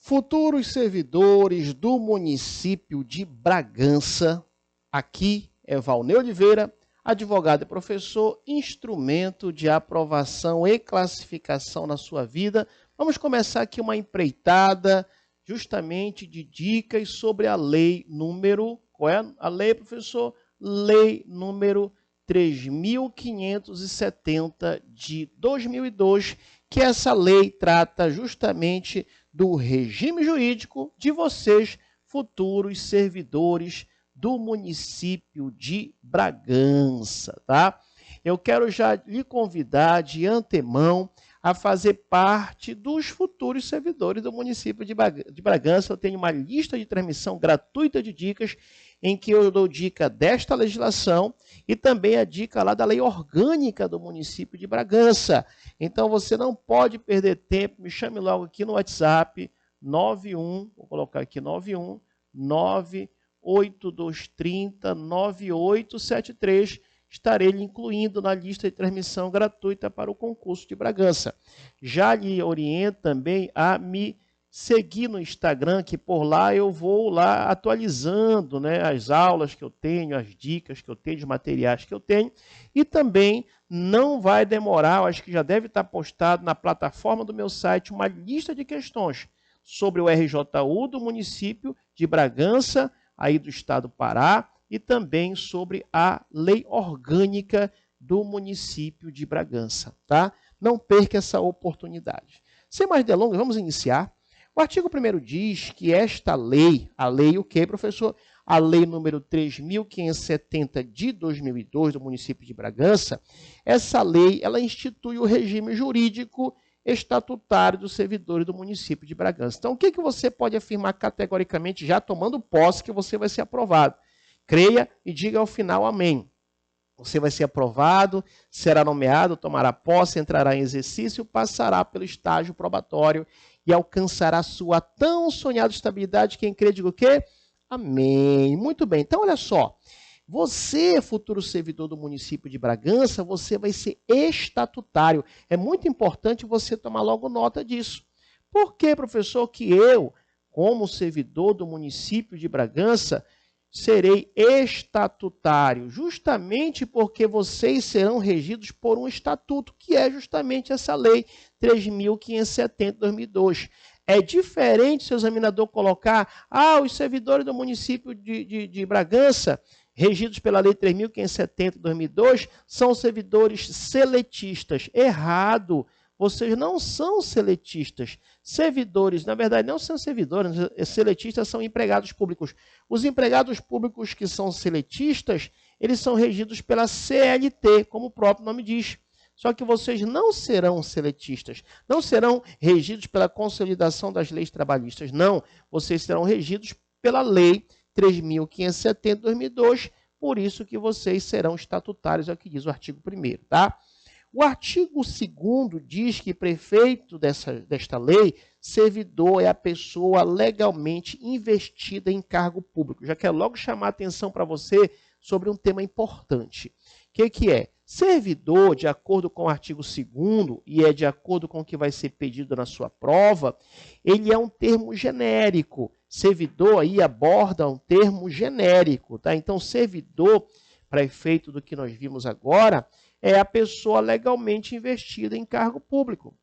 Futuros servidores do município de Bragança, aqui é Valnei Oliveira, advogado e professor, instrumento de aprovação e classificação na sua vida. Vamos começar aqui uma empreitada justamente de dicas sobre a lei número... Qual é a lei, professor? Lei número 3.570 de 2002, que essa lei trata justamente do regime jurídico de vocês, futuros servidores do município de Bragança, tá? Eu quero já lhe convidar de antemão a fazer parte dos futuros servidores do município de Bragança. Eu tenho uma lista de transmissão gratuita de dicas, em que eu dou dica desta legislação e também a dica lá da lei orgânica do município de Bragança. Então, você não pode perder tempo, me chame logo aqui no WhatsApp, 91, vou colocar aqui 91 98230 9873. Estarei lhe incluindo na lista de transmissão gratuita para o concurso de Bragança. Já lhe oriento também a me seguir no Instagram, que por lá eu vou lá atualizando, né, as aulas que eu tenho, as dicas que eu tenho, os materiais que eu tenho. E também não vai demorar, eu acho que já deve estar postado na plataforma do meu site, uma lista de questões sobre o RJU do município de Bragança, aí do estado do Pará, e também sobre a lei orgânica do município de Bragança, tá? Não perca essa oportunidade. Sem mais delongas, vamos iniciar. O artigo 1º diz que esta lei, a lei o quê, professor? A lei número 3.570 de 2002 do município de Bragança, essa lei, ela institui o regime jurídico estatutário dos servidores do município de Bragança. Então, o que você pode afirmar categoricamente, já tomando posse, que você vai ser aprovado? Creia e diga ao final amém. Você vai ser aprovado, será nomeado, tomará posse, entrará em exercício, passará pelo estágio probatório e alcançará sua tão sonhada estabilidade. Quem crê, diga o quê? Amém. Muito bem. Então, olha só. Você, futuro servidor do município de Bragança, você vai ser estatutário. É muito importante você tomar logo nota disso. Por que, professor, que eu, como servidor do município de Bragança, serei estatutário? Justamente porque vocês serão regidos por um estatuto, que é justamente essa lei 3.570 de 2002. É diferente se o examinador colocar, os servidores do município de Bragança, regidos pela lei 3.570 de 2002, são servidores seletistas. Errado. Vocês não são seletistas. Servidores, na verdade, não são servidores, seletistas são empregados públicos. Os empregados públicos que são seletistas, eles são regidos pela CLT, como o próprio nome diz. Só que vocês não serão seletistas, não serão regidos pela consolidação das leis trabalhistas, não. Vocês serão regidos pela lei 3.570 de 2002, por isso que vocês serão estatutários, é o que diz o artigo 1º, tá? O artigo 2º diz que prefeito desta lei, servidor é a pessoa legalmente investida em cargo público. Já quero logo chamar a atenção para você sobre um tema importante. O que é? Servidor, de acordo com o artigo 2º, e é de acordo com o que vai ser pedido na sua prova, ele é um termo genérico. Servidor aí aborda um termo genérico, tá? Então, servidor, para efeito do que nós vimos agora, é a pessoa legalmente investida em cargo público.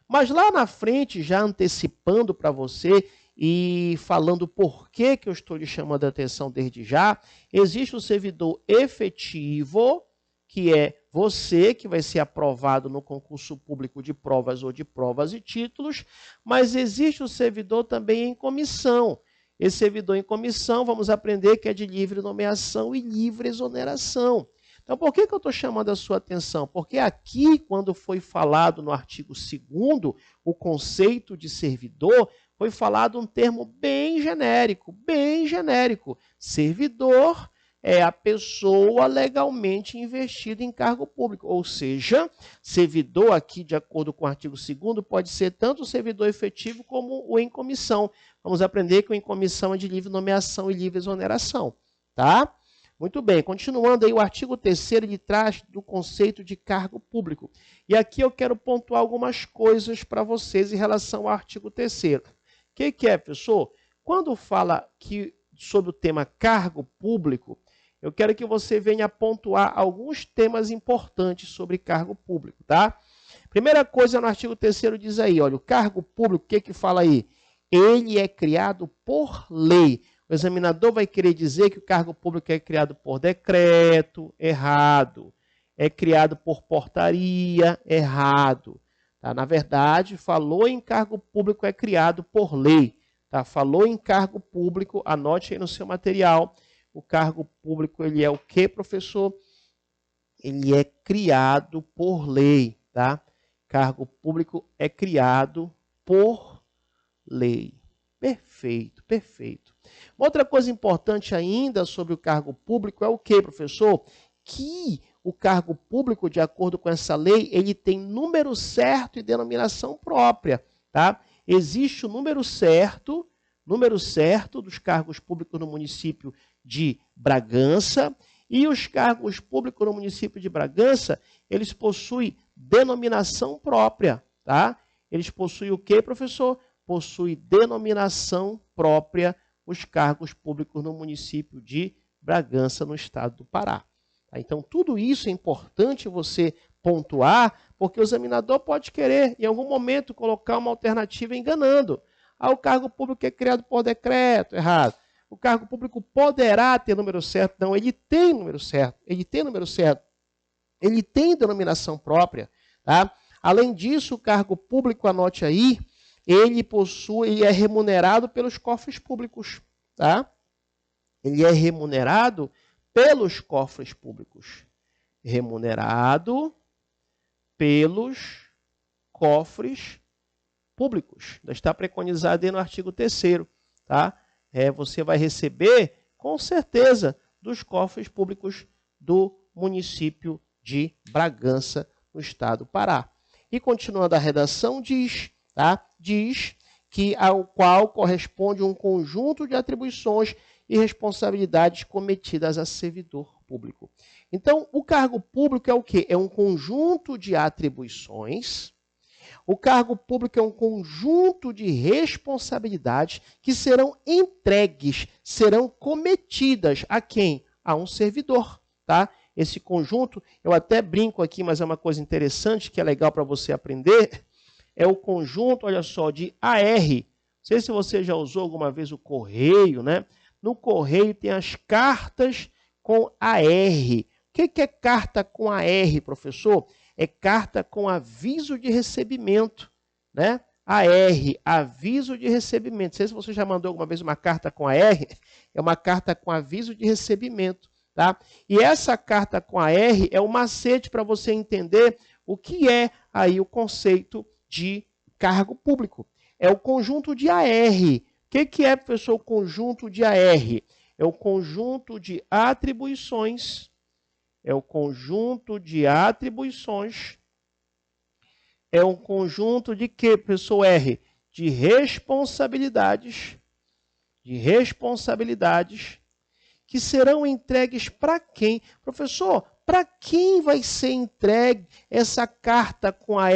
Mas lá na frente, já antecipando para você e falando por que eu estou lhe chamando a atenção desde já, existe o servidor efetivo, que é você que vai ser aprovado no concurso público de provas ou de provas e títulos, mas existe o servidor também em comissão. Esse servidor em comissão, vamos aprender que é de livre nomeação e livre exoneração. Então, por que eu estou chamando a sua atenção? Porque aqui, quando foi falado no artigo 2º, o conceito de servidor, foi falado um termo bem genérico, bem genérico. Servidor é a pessoa legalmente investida em cargo público. Ou seja, servidor aqui, de acordo com o artigo 2º, pode ser tanto o servidor efetivo como o em comissão. Vamos aprender que o em comissão é de livre nomeação e livre exoneração, tá? Muito bem, continuando aí, o artigo 3º ele traz do conceito de cargo público. E aqui eu quero pontuar algumas coisas para vocês em relação ao artigo 3º. O que é, professor? Quando fala sobre o tema cargo público, eu quero que você venha pontuar alguns temas importantes sobre cargo público, tá? Primeira coisa no artigo 3º diz aí, olha, o cargo público, o que fala aí? Ele é criado por lei. O examinador vai querer dizer que o cargo público é criado por decreto, errado. É criado por portaria, errado. Tá? Na verdade, falou em cargo público é criado por lei. Tá? Falou em cargo público, anote aí no seu material. O cargo público, ele é o quê, professor? Ele é criado por lei, tá? Cargo público é criado por lei. Perfeito, perfeito. Outra coisa importante ainda sobre o cargo público é o quê, professor? Que o cargo público, de acordo com essa lei, ele tem número certo e denominação própria, tá? Existe o número certo dos cargos públicos no município de Bragança, e os cargos públicos no município de Bragança, eles possuem denominação própria, tá? Eles possuem o quê, professor? Possui denominação própria os cargos públicos no município de Bragança, no estado do Pará. Então, tudo isso é importante você pontuar, porque o examinador pode querer, em algum momento, colocar uma alternativa enganando. O cargo público é criado por decreto, errado. O cargo público poderá ter número certo. Não, ele tem número certo. Ele tem número certo. Ele tem denominação própria. Tá? Além disso, o cargo público, anote aí, ele é remunerado pelos cofres públicos, tá? Ele é remunerado pelos cofres públicos. Remunerado pelos cofres públicos. Está preconizado aí no artigo 3º, tá? Você vai receber, com certeza, dos cofres públicos do município de Bragança, no estado do Pará. E continuando a redação, diz que ao qual corresponde um conjunto de atribuições e responsabilidades cometidas a servidor público. Então, o cargo público é o quê? É um conjunto de atribuições. O cargo público é um conjunto de responsabilidades que serão entregues, serão cometidas a quem? A um servidor, tá? Esse conjunto, eu até brinco aqui, mas é uma coisa interessante que é legal para você aprender, é o conjunto, olha só, de AR. Não sei se você já usou alguma vez o correio, né? No correio tem as cartas com AR. O que é carta com AR, professor? É carta com aviso de recebimento, né? AR, aviso de recebimento. Não sei se você já mandou alguma vez uma carta com AR, é uma carta com aviso de recebimento, tá? E essa carta com AR é o macete para você entender o que é aí o conceito de cargo público. É o conjunto de AR. O que é, professor, o conjunto de AR? É o conjunto de atribuições. É o conjunto de atribuições. É um conjunto de quê, professor R? De responsabilidades. De responsabilidades que serão entregues para quem? Professor, para quem vai ser entregue essa carta com AR?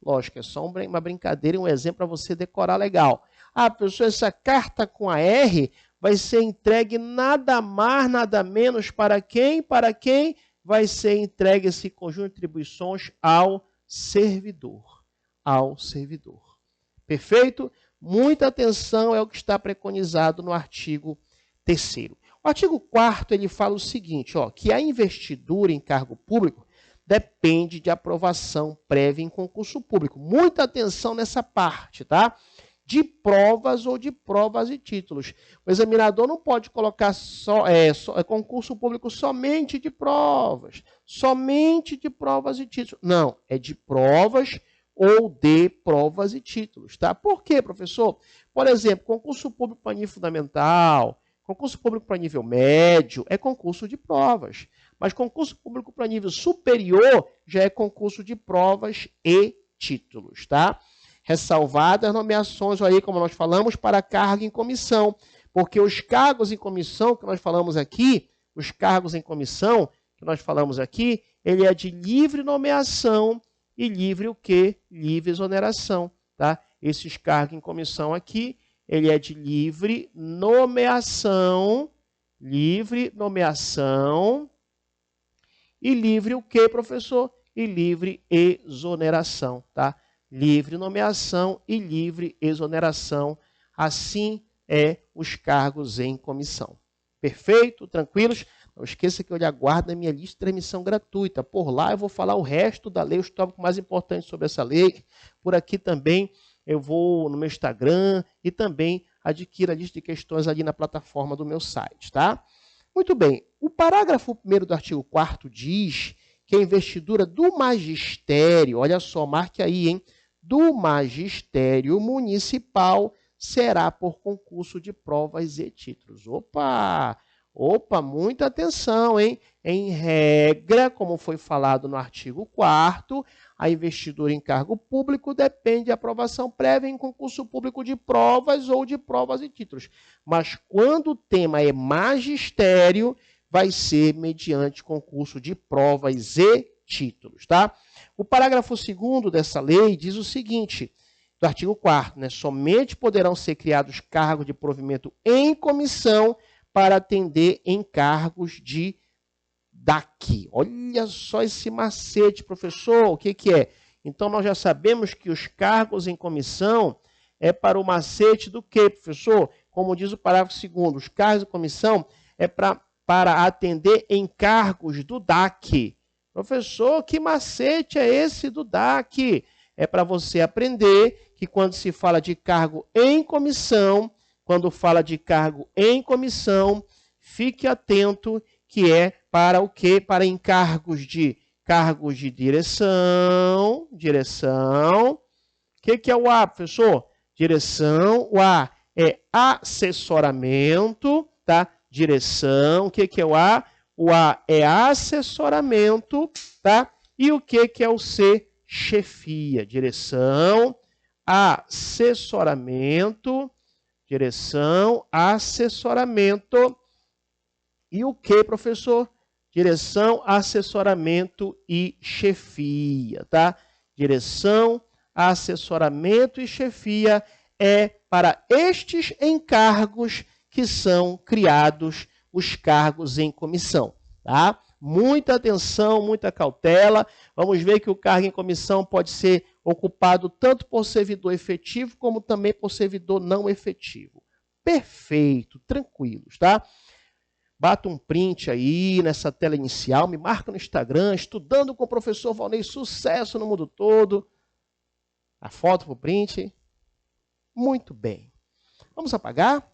Lógico, é só uma brincadeira e um exemplo para você decorar legal. Professor, essa carta com AR vai ser entregue nada mais, nada menos para quem? Para quem vai ser entregue esse conjunto de atribuições? Ao servidor. Ao servidor. Perfeito? Muita atenção, é o que está preconizado no artigo 3º. O artigo 4º, ele fala o seguinte, que a investidura em cargo público depende de aprovação prévia em concurso público. Muita atenção nessa parte, tá? De provas ou de provas e títulos. O examinador não pode colocar concurso público somente de provas e títulos. Não, é de provas ou de provas e títulos, tá? Por quê, professor? Por exemplo, concurso público para nível fundamental, concurso público para nível médio é concurso de provas. Mas concurso público para nível superior já é concurso de provas e títulos, tá? Ressalvadas as nomeações aí, como nós falamos, para cargo em comissão. Porque os cargos em comissão que nós falamos aqui, Os cargos em comissão, que nós falamos aqui, ele é de livre nomeação e livre o quê? Livre exoneração, tá? Esses cargos em comissão aqui, ele é de livre nomeação e livre o quê, professor? E livre exoneração, tá? Livre nomeação e livre exoneração. Assim é os cargos em comissão. Perfeito? Tranquilos? Não esqueça que eu lhe aguardo na minha lista de transmissão gratuita. Por lá eu vou falar o resto da lei, os tópicos mais importantes sobre essa lei. Por aqui também eu vou no meu Instagram e também adquira a lista de questões ali na plataforma do meu site, tá? Muito bem. O parágrafo 1º do artigo 4º diz que a investidura do magistério, olha só, marque aí, hein? Do magistério municipal será por concurso de provas e títulos. Opa! Opa, muita atenção, hein? Em regra, como foi falado no artigo 4º, a investidura em cargo público depende de aprovação prévia em concurso público de provas ou de provas e títulos. Mas quando o tema é magistério, vai ser mediante concurso de provas e títulos, tá? O parágrafo 2º dessa lei diz o seguinte, do artigo 4º, né? Somente poderão ser criados cargos de provimento em comissão para atender encargos de DAC. Olha só esse macete, professor, o que que é? Então, nós já sabemos que os cargos em comissão é para o macete do quê, professor? Como diz o parágrafo 2º, os cargos em comissão é para atender encargos do DAC. Professor, que macete é esse do DAC? É para você aprender que quando se fala de cargo em comissão, quando fala de cargo em comissão, fique atento que é para o quê? Para encargos de direção. O que é o A, professor? Direção. O A é assessoramento, tá? Direção. O que é o A? O A é assessoramento, tá? E o que é o C? Chefia. Direção, assessoramento, e o que, professor? Direção, assessoramento e chefia, tá? Direção, assessoramento e chefia é para estes encargos que são criados os cargos em comissão, tá? Muita atenção, muita cautela. Vamos ver que o cargo em comissão pode ser ocupado tanto por servidor efetivo como também por servidor não efetivo. Perfeito, tranquilos, tá? Bata um print aí nessa tela inicial, me marca no Instagram, estudando com o professor Valnei, sucesso no mundo todo. A foto para o print. Muito bem. Vamos apagar?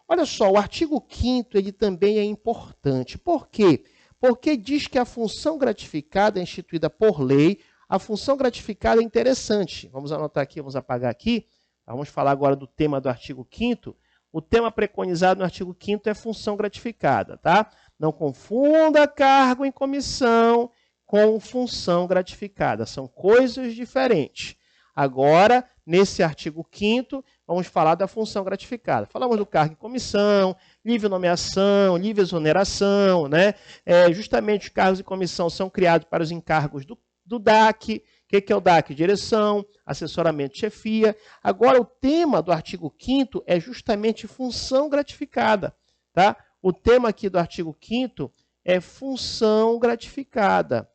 Olha só, o artigo 5º ele também é importante. Por quê? Porque diz que a função gratificada é instituída por lei. A função gratificada é interessante. Vamos anotar aqui, vamos apagar aqui. Vamos falar agora do tema do artigo 5º. O tema preconizado no artigo 5º é função gratificada, tá? Não confunda cargo em comissão com função gratificada. São coisas diferentes. Agora, nesse artigo 5º, vamos falar da função gratificada. Falamos do cargo em comissão, livre nomeação, livre exoneração, né? Justamente os cargos em comissão são criados para os encargos do DAC. O que é o DAC? Direção, assessoramento, chefia. Agora, o tema do artigo 5º é justamente função gratificada, tá? O tema aqui do artigo 5º é função gratificada.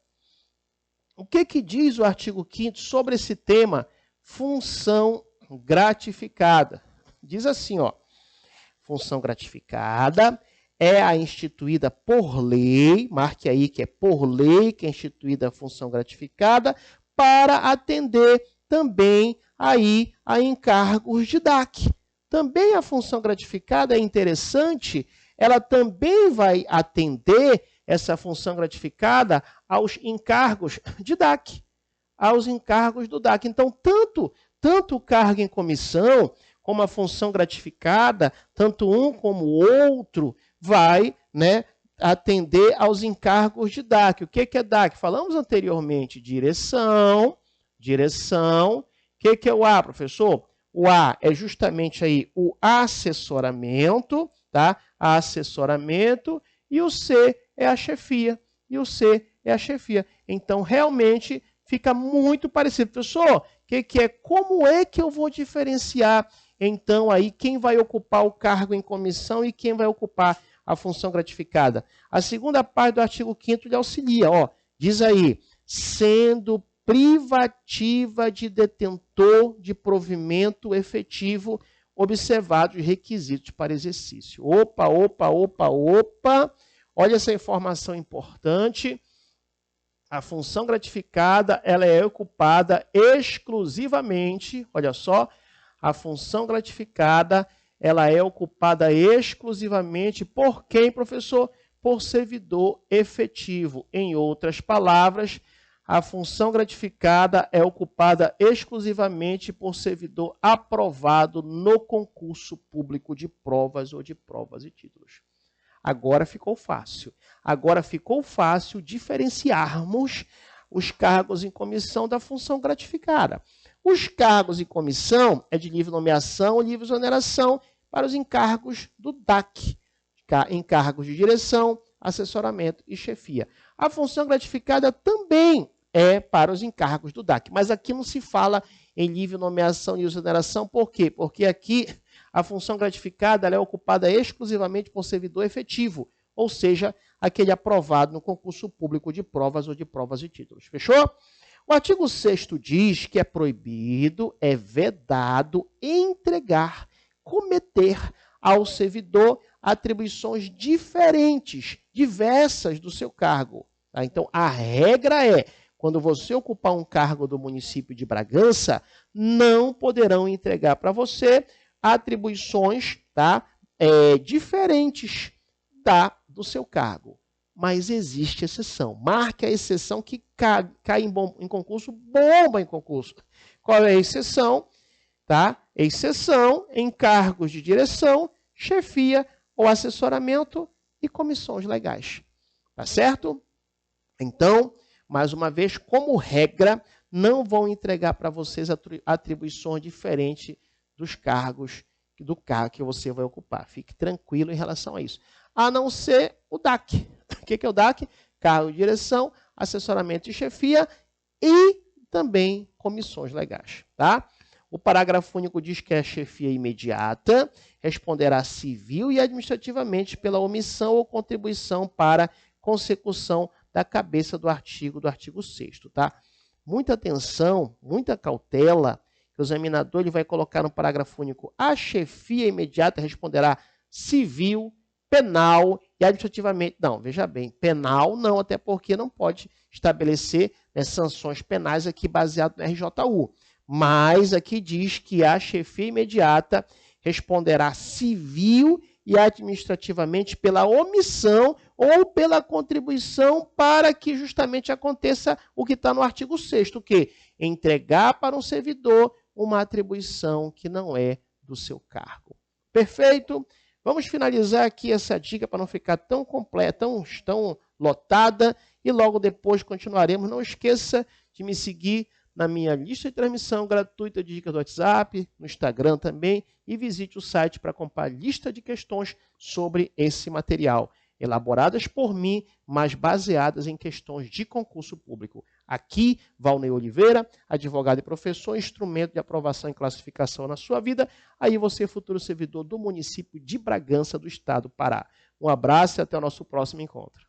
O que diz o artigo 5º sobre esse tema? Função gratificada. Diz assim, ó, função gratificada é a instituída por lei, marque aí que é por lei que é instituída a função gratificada, para atender também aí a encargos de DAC. Também a função gratificada é interessante, ela também vai atender essa função gratificada aos encargos de DAC, aos encargos do DAC. Então, tanto o cargo em comissão, como a função gratificada, tanto um como o outro, vai, né, atender aos encargos de DAC. O que é DAC? Falamos anteriormente, direção. O que é o A, professor? O A é justamente aí o assessoramento, tá? Assessoramento. e o C é a chefia. E o C é a chefia. Então, realmente, fica muito parecido. Professor, como é que eu vou diferenciar, então, aí quem vai ocupar o cargo em comissão e quem vai ocupar a função gratificada? A segunda parte do artigo 5º lhe auxilia. Ó, diz aí, sendo privativa de detentor de provimento efetivo, observados os requisitos para exercício. Opa. Olha essa informação importante. A função gratificada, ela é ocupada exclusivamente, olha só, a função gratificada, ela é ocupada exclusivamente por quem, professor? Por servidor efetivo. Em outras palavras, a função gratificada é ocupada exclusivamente por servidor aprovado no concurso público de provas ou de provas e títulos. Agora ficou fácil. Agora ficou fácil diferenciarmos os cargos em comissão da função gratificada. Os cargos em comissão é de livre nomeação ou livre exoneração para os encargos do DAC, encargos de direção, assessoramento e chefia. A função gratificada também é para os encargos do DAC, mas aqui não se fala em livre nomeação e exoneração. Por quê? Porque aqui a função gratificada ela é ocupada exclusivamente por servidor efetivo, ou seja, aquele aprovado no concurso público de provas ou de provas e títulos. Fechou? O artigo 6º diz que é proibido, é vedado entregar, cometer ao servidor atribuições diferentes, diversas do seu cargo. Tá? Então, a regra é, quando você ocupar um cargo do município de Bragança, não poderão entregar para você atribuições, tá, diferentes do seu cargo. Mas existe exceção. Marque a exceção que cai em concurso, bomba em concurso. Qual é a exceção? Tá? Exceção em cargos de direção, chefia ou assessoramento e comissões legais. Tá certo? Então, mais uma vez, como regra, não vão entregar para vocês atribuições diferentes dos cargos do cargo que você vai ocupar. Fique tranquilo em relação a isso. A não ser o DAC. O que é o DAC? Cargo de direção, assessoramento e chefia e também comissões legais. Tá? O parágrafo único diz que a chefia imediata responderá civil e administrativamente pela omissão ou contribuição para consecução da cabeça do artigo 6º. Tá? Muita atenção, muita cautela. O examinador ele vai colocar no parágrafo único: a chefia imediata responderá civil, penal e administrativamente. Não, veja bem, penal não, até porque não pode estabelecer sanções penais aqui baseado no RJU. Mas aqui diz que a chefia imediata responderá civil e administrativamente pela omissão ou pela contribuição para que justamente aconteça o que está no artigo 6º, que entregar para um servidor uma atribuição que não é do seu cargo. Perfeito? Vamos finalizar aqui essa dica para não ficar tão completa, tão lotada, e logo depois continuaremos. Não esqueça de me seguir na minha lista de transmissão gratuita de dicas do WhatsApp, no Instagram também, e visite o site para acompanhar a lista de questões sobre esse material, elaboradas por mim, mas baseadas em questões de concurso público. Aqui, Valnei Oliveira, advogado e professor, instrumento de aprovação e classificação na sua vida. Aí você, futuro servidor do município de Bragança, do estado do Pará. Um abraço e até o nosso próximo encontro.